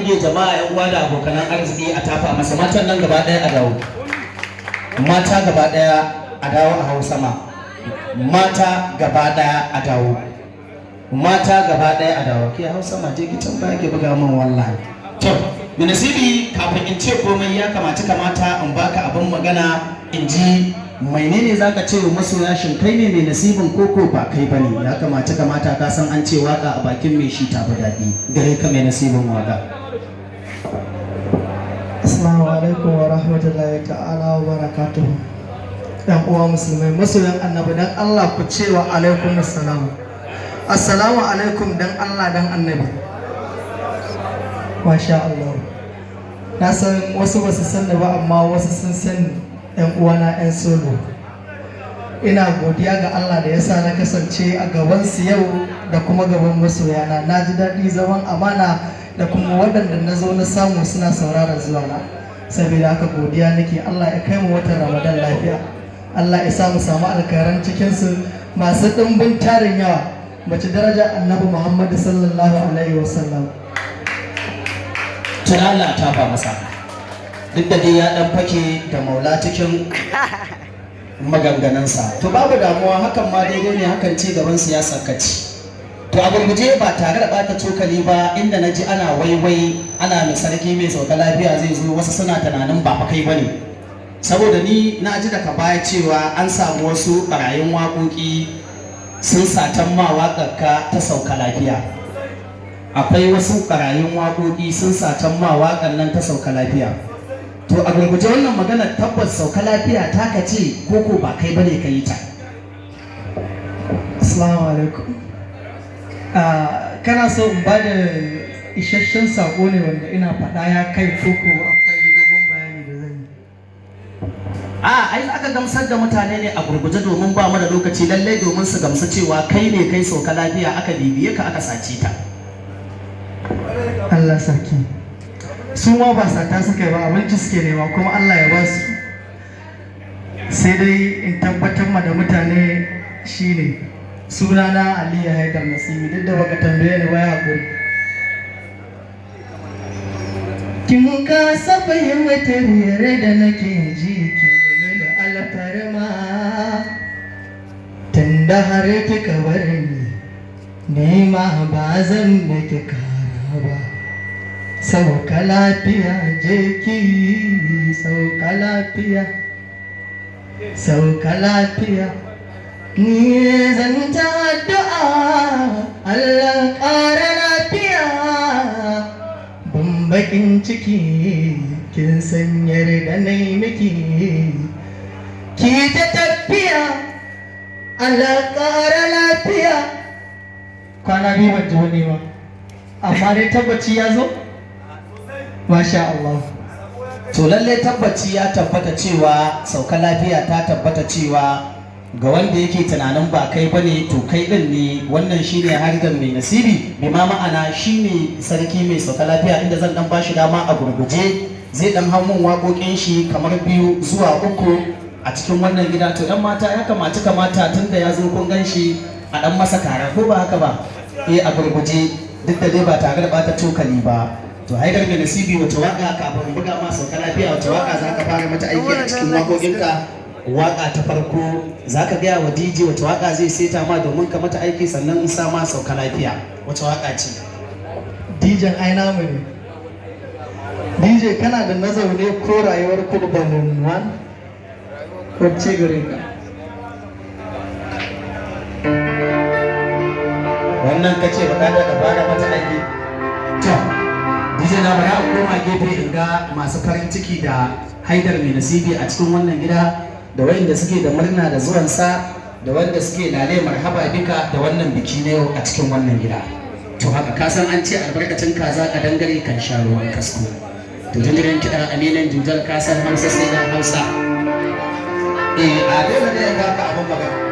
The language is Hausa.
burge jama'a yan uwa da abokan arziki a tafa masa matan nan gaba daya a dawo mata gaba daya a dawo a hau sama mata gaba daya a dawo mata gaba daya a dawo ke hau sama je ki can baya ke buga min wallahi to Nasibi kafin in ce komai ya kamata in baka abin magana in ji menene zaka ce wa masoya shin kai ne mai nasibin koko ba kai bane ya kamata ka san an ce waka a bakin mai shi ta fi daɗi gare ka mai nasibin waka. Assalamu alaikum wa rahmatullahi ta'ala wa barakatuhu. Dan uwa musulmai masoyan annabi dan Allah ku ce wa alaikum assalam. Assalamu alaikum dan Allah dan annabi. Masha Allah. Na san wasu ba su san da ba amma wasu sun sani. ‘Yan uwana ‘yan solo, ina godiya ga Allah da ya sa na kasance a gabansu yau da kuma gaban masoyana. Na ji daɗi zaman amana da kuma waɗanda na zo na samu suna sauraron zuwa na. Saboda haka godiya nake, Allah ya kai mu watan Ramadan lafiya. Allah ya sa mu samu alkaran cikinsu masu ɗimbin tarin yawa. Mace daraja Annabi Muhammadu sallallahu alaihi wasallam. Tun Allah ta ba masa. Duk da dai ya dan fake da maula cikin maganganansa to babu damuwa hakan ma daidai ne hakan ce gaban siyasar kaci to a gurguje ba tare da bata cokali ba inda naji ana waiwai ana mai sarki mai sauka lafiya zai zo wasu suna tunanin ba fa kai bane saboda ni na ji daga baya cewa an samu wasu barayin waƙoƙi sun satan ma waƙarka ta sauka lafiya akwai wasu barayin waƙoƙi sun satan ma waƙar nan ta sauka lafiya. To a gurguje wannan magana tabbas sauka lafiya ta kace koko ba kai bane ka yi ta. Assalamu alaikum. Kana so in bada isasshen sako ne wanda ina faɗa ya kai koko akwai dogon bayani da zan yi. Ai aka gamsar da mutane ne a gurguje domin ba mu da lokaci lallai domin su gamsu cewa kai ne kai sauka lafiya aka bibiye ka aka sace ta. Allah sarki. Su ma ba sata suka yi ba abinci suke nema kuma Allah ya ba su sai dai in tabbatar ma da mutane shine sunana Ali Haidar Nasibi duk da baka tambaye ni baya hakuri kin kasa fahimtar yare da nake ji ke da alfarma tunda har kika bar ni ma ba zan miki kara ba sauka lafiya jeki sauka lafiya sauka lafiya ni zan ta addu'a Allah ƙara lafiya ban bakin ciki kin san yarda nai miki ki ta tafiya Allah ƙara lafiya kwana biyu ban ji wani ba amma dai tabbaci ya zo. Masha Allah. To lalle tabbaci ya tabbata cewa sauka lafiya ta tabbata cewa ga wanda yake tunanin ba kai bane to kai din ne wannan shine harkar mai nasibi bi ma ma'ana shine sarki mai sauka lafiya inda zan dan bashi dama a gurguje zai dan hau mun waƙoƙin shi kamar 2 zuwa 3 a cikin wannan gida to ɗan mata ya kamata tunda ya zo kun ganshi a dan masa kara ko ba haka ba a gurguje duk da dai ba tare da bata cokali ba. To Haidar mai nasibi wace waka kafin buga ma sauka lafiya wace waka za ka fara mata aiki a cikin waƙoƙinka waka ta farko za ka gaya wa DJ wace waka zai seta ma domin ka mata aiki sannan in sa ma sauka lafiya wace waka ce? DJ ai namu ne. DJ kana da na zaune ko rayuwar kurbanin wan wacce gare ka? Wannan kace bukatar da fara mata aiki. To DJ na bari a koma gefe in ga masu farin ciki da Haidar mai nasibi a cikin wannan gida da wayanda suke da murna da zuwansa da wanda suke lale marhaba bika da wannan biki na yau a cikin wannan gida. To haka ka san an ce albarkacin kaza ka dangare kan sha ruwan kasko. To dangaren kiɗan Aminan Jujal ka san Hausa sai dan Hausa. A dole ne ya ga abin magana.